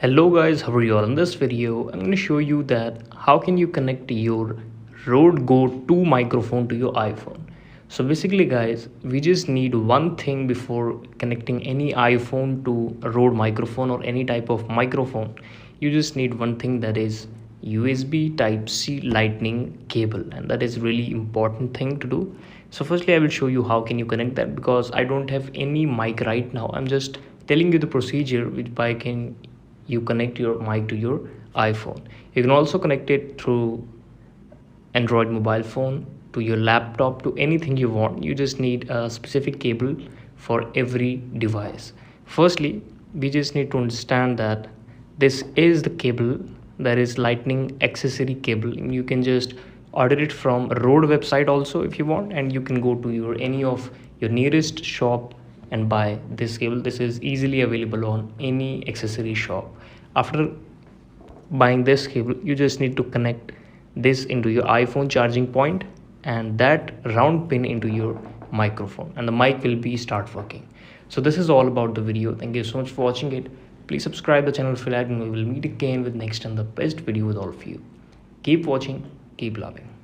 Hello guys, how are you all? In this video, I'm going to show you that how can you connect your Rode Go 2 microphone to your iPhone. So basically guys, we just need one thing before connecting any iPhone to a Rode microphone or any type of microphone. You just need one thing, that is USB Type-C lightning cable, and that is really important thing to do. So firstly I will show you how can you connect that, because I don't have any mic right now. I'm just telling you the procedure which by can you connect your mic to your iPhone. You can also connect it through Android mobile phone, to your laptop, to anything you want. You just need a specific cable for every device. Firstly, we just need to understand that this is the cable, that is lightning accessory cable. You can just order it from Rode website also if you want, and you can go to your any of your nearest shop and buy this cable. This is easily available on any accessory shop. After buying this cable, you just need to connect this into your iPhone charging point and that round pin into your microphone, and the mic will be start working. So this is all about the video. Thank you so much for watching it. Please subscribe the channel if you like, and we will meet again with next and the best video with all of you. Keep watching, keep loving.